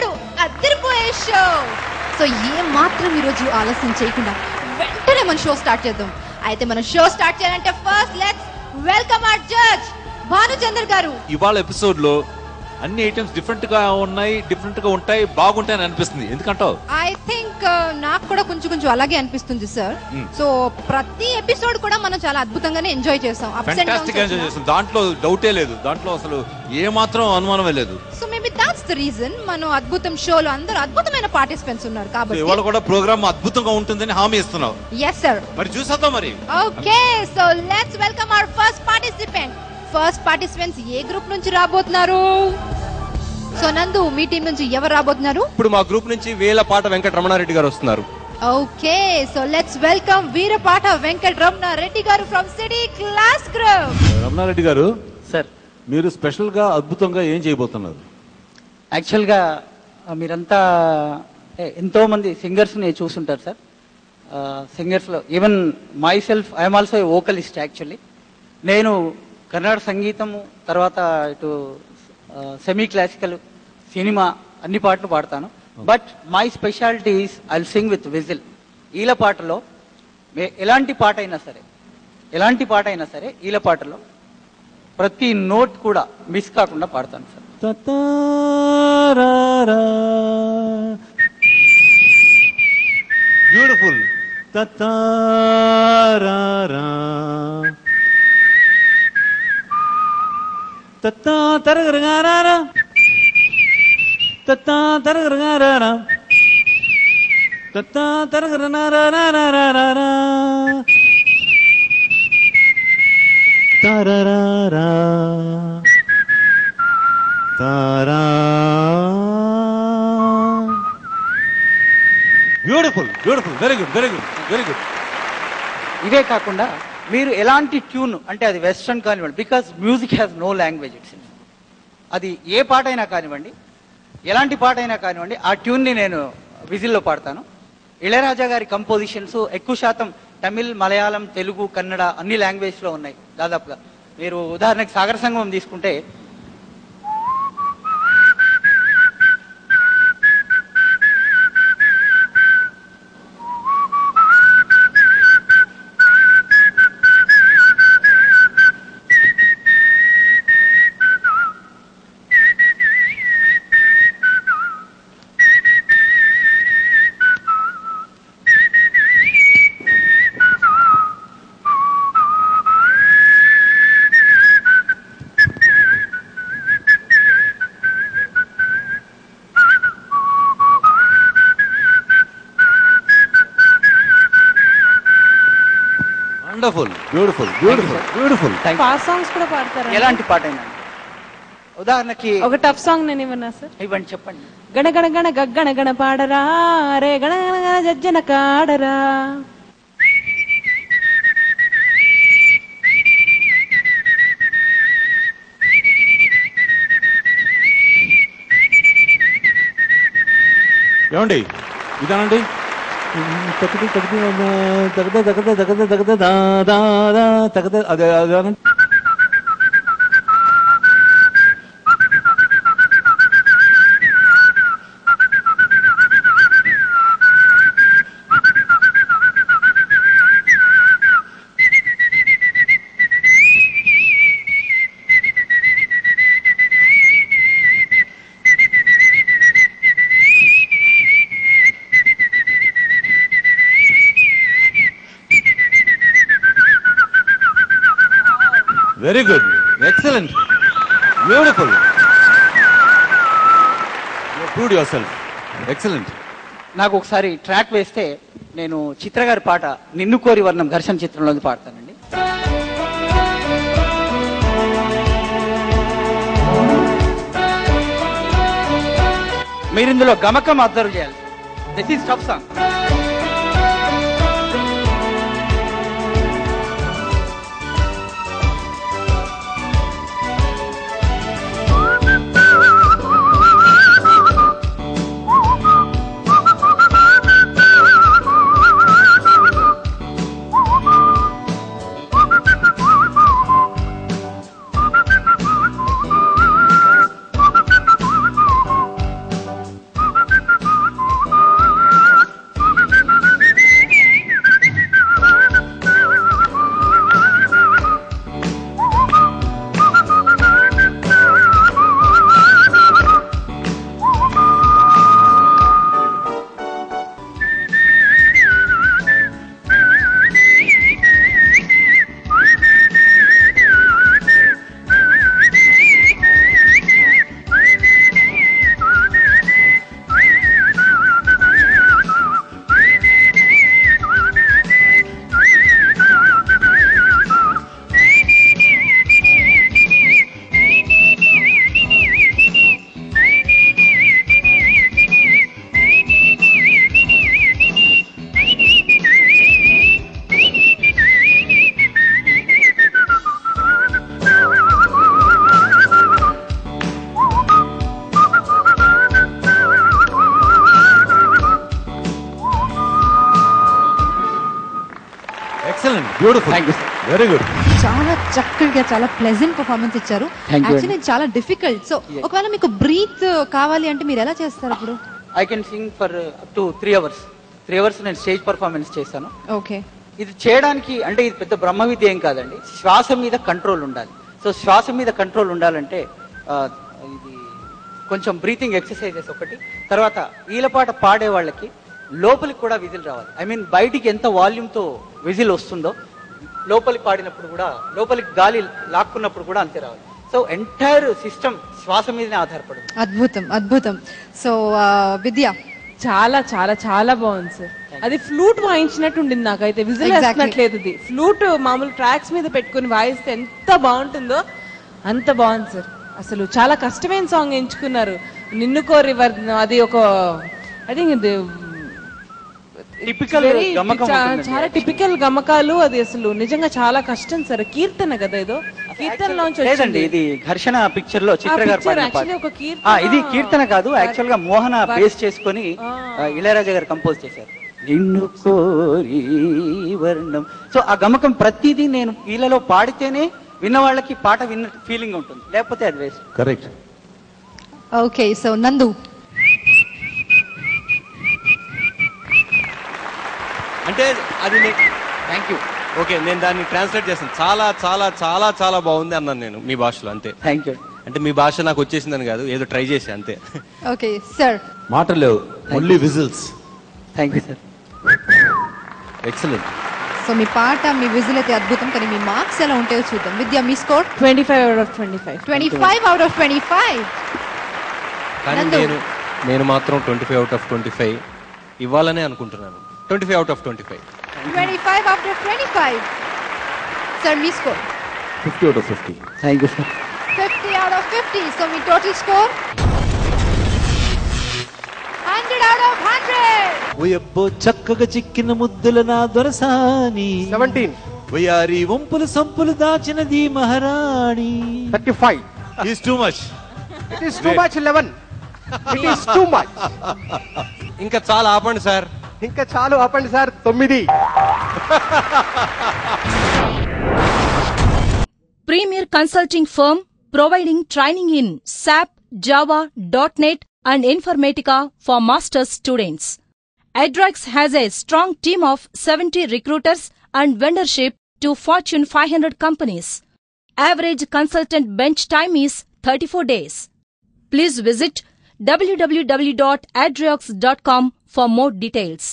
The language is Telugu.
ఇప్పుడు అదిరిపోయే షో. సో ఏ మాత్రం ఈరోజు ఆలస్యం చేయకుండా వెంటనే మన షో స్టార్ట్ చేద్దాం. అయితే మనం షో స్టార్ట్ చేయాలంటే first let's welcome our judge Bhanuchander గారు. ఇవాళ ఎపిసోడ్ లో అన్ని ఐటమ్స్ డిఫరెంట్ గా ఉన్నాయి, డిఫరెంట్ గా ఉంటాయి, బాగుంటాయని అనిపిస్తుంది. ఎందుకంటావు? ఐ థింక్ నాకు కూడా కొంచెం అలాగే అనిపిస్తుంది సార్. సో ప్రతి ఎపిసోడ్ కూడా మనం చాలా అద్భుతంగానే ఎంజాయ్ చేస్తాం. ఫెంటాస్టిక్ ఎంజాయ్ చేస్తాం, దాంట్లో డౌటే లేదు, దాంట్లో అసలు ఏ మాత్రం అనుమానమే లేదు. So maybe that's the reason మనం అద్భుతం షోలో అందరూ అద్భుతమైన పార్టిసిపెంట్స్ ఉన్నారు కాబట్టి ఇవాళ కూడా ప్రోగ్రామ్ అద్భుతంగా ఉంటుందని హామీ ఇస్తున్నావు. yes sir. మరి చూసేద్దాం మరి. Okay, so let's welcome our first participant. First participants A group నుంచి రాబోతున్నారు? సో నందు, మీ టీం నుంచి ఎవరు రాబోతున్నారు? ఇప్పుడు మా గ్రూప్ నుంచి వేలపాట వెంకట రమణారెడ్డి గారు వస్తున్నారు. Okay, so let's welcome Veerapata Venkata Ramana Reddy గారు from city class group. Ramana Reddy గారు సార్, మీరు స్పెషల్ గా అద్భుతంగా ఏం చేయబోతున్నారు? యాక్చువల్గా మీరంతా ఎంతో మంది సింగర్స్ని చూస్తుంటారు సార్. సింగర్స్లో even myself I'm also a vocalist. Actually నేను కన్నడ సంగీతము, తర్వాత ఇటు సెమీ క్లాసికల్, సినిమా అన్ని పాటలు పాడతాను. But my speciality is I will sing with whistle. ఈల పాటలో ఎలాంటి పాట అయినా సరే ఈల పాటలో ప్రతి నోట్ కూడా మిస్ కాకుండా పాడతాను సార్. బ్యూటిఫుల్. తత్తా తరగరగారా తత్తా తరగరగారా తత్తా తరగరనారా తరరారా తారా. Beautiful beautiful, very good very good very good. ఇవే కాకుండా మీరు ఎలాంటి ట్యూన్ అంటే అది వెస్ట్రన్ కానివ్వండి, because music has no language it's. అది ఏ పాట అయినా కానివ్వండి, ఎలాంటి పాట అయినా కానివ్వండి, ఆ ట్యూన్ని నేను విజిల్లో పాడతాను. ఇళయరాజా గారి కంపోజిషన్స్ ఎక్కువ శాతం తమిళ్, మలయాళం, తెలుగు, కన్నడ అన్ని లాంగ్వేజ్లో ఉన్నాయి దాదాపుగా. మీరు ఉదాహరణకి సాగర సంగమం తీసుకుంటే wonderful, beautiful beautiful beautiful. Fast songs కూడా పాడతారా? ఎలాంటి పాట అయినా. ఉదాహరణకి ఒక టఫ్ సాంగ్ నేను ఇవ్వనా సార్? ఇవ్వండి, చెప్పండి. గణ గణ గణ గగ్గణ గణ పాడరా రే గణ గణ జజ్జన కాడరా. ఏమండి ఇదానండి. తగ్గదు తగ్గదు తగ్గద తగ్గద తగ్గద తగ్గద దాదా తగ్గద అదే అదే. Very good, excellent, beautiful. You proved your self, excellent. నాకు ఒకసారి ట్రాక్ వేస్తే నేను చిత్ర గారి పాట నిన్ను కోరి వర్ణం ఘర్షణ చిత్రంలోది పాడతానండి. మీరు ఇందులో గమకం అబ్జర్వ్ చేయాలి. This is tough song. Beautiful, Thank you, sir. Very good. చాలా చక్కగా చాలా ప్లెజెంట్ పర్ఫార్మెన్స్ ఇచ్చారు. Thank you. యాక్చువల్లీ చాలా డిఫికల్ట్. So Yes. ఒకవేళ మీకు బ్రీత్ కావాలి అంటే మీరు ఎలా చేస్తారు అప్పుడు? I can sing for up to 3 hours. 3 hours నేను స్టేజ్ పర్ఫార్మెన్స్ చేశాను. ఓకే. ఇది చేయడానికి అంటే ఇది పెద్ద బ్రహ్మ విద్య ఏం కాదండి. శ్వాస మీద కంట్రోల్ ఉండాలి. సో శ్వాస మీద కంట్రోల్ ఉండాలంటే ఇది కొంచెం బ్రీతింగ్ ఎక్సర్సైజెస్ ఒకటి. తర్వాత ఈలపాట పాడే వాళ్ళకి లోపలికి కూడా విజిల్ రావాలి. ఐ మీన్ బయటికి ఎంత వాల్యూమ్తో విజిల్ వస్తుందో లోపలికి పాడినప్పుడు కూడా, లోపలికి గాలి లాక్కున్నప్పుడు కూడా అంతే రావాలి. సో ఎంటైర్ సిస్టమ్ శ్వాస మీదనే ఆధారపడింది. అద్భుతం అద్భుతం. సో విద్య చాలా చాలా చాలా బాగుంది సార్. అది ఫ్లూట్ వాయించినట్టు ఉండింది నాకైతే. Whistle Exactly. వేస్తున్నట్లేదు. ఇది ఫ్లూట్ మామూలు ట్రాక్స్ మీద పెట్టుకుని వాయిస్తే ఎంత బాగుంటుందో అంత బాగుంది సార్. అసలు చాలా కష్టమైన సాంగ్ ఎంచుకున్నారు. నిన్ను కోరివర్, అది ఒక ఐ థింక్ ఇది టిపికల్ గమకం ఉంటుందండి. చాలా టిపికల్ గమకాలు. అది అసలు నిజంగా చాలా కష్టం సార్. కీర్తన కదా ఏదో, కీర్తనలోంచి లేదండి, ఇది ఘర్షణ పిక్చర్ లో చిత్ర గారు పాడిన పాట. యాక్చువల్లీ ఒక కీర్తన. ఇది కీర్తన కాదు, యాక్చువల్ గా మోహన బేస్ చేసుకొని ఇళయరాజా గారు కంపోజ్ చేశారు. నిన్ను కోరి వర్ణం. సో ఆ గమకం ప్రతిదీ నేను వీళ్ళలో పాడితేనే విన్న వాళ్ళకి పాట విన్న ఫీలింగ్ ఉంటుంది, లేకపోతే అది వేస్ట్. కరెక్ట్. ఓకే. సో నందు అంటే అది థ్యాంక్ యూ. ఓకే, నేను దాన్ని ట్రాన్స్లేట్ చేస్తాను. చాలా చాలా చాలా చాలా బాగుంది అన్నాను నేను మీ భాషలో, అంతే. Thank you. అంటే మీ భాష నాకు వచ్చేసిందని కాదు, ఏదో ట్రై చేసి అంతే. Okay sir. మాటలు లేవు, only whistles. Thank you sir. Excellent. So మీ పాట మీ విజిల్ అయితే అద్భుతం, కానీ మీ మార్క్స్ ఎలా ఉంటాయో చూద్దాం. విద్య మీ score 25 out of 25. 25 out of 25. కానీ నందు. నేను మాత్రం 25 out of 25 ఇవ్వాలనే అనుకుంటున్నాను. 25 out of 25. 25 out of 25. Sir me score 50 out of 50. Thank you sir. 50 out of 50. So me total score 100 out of 100. ఉయబ్బో చక్కగా చిక్కిన ముద్దుల నా దొరసాని 17. వయారి వంపులు సంపులు దాచినది మహారాణి. 35. Is too much. It is too much. 11. It is too much. ఇంకా చాలా ఆపండి సార్. ఇంకా చాలు ఆపండి sir. 9. Premier Consulting Firm providing training in SAP, Java, .NET and Informatica for master's students. Adrex has a strong team of 70 recruiters and vendorship to Fortune 500 companies. Average consultant bench time is 34 days. Please visit www.adrex.com for more details.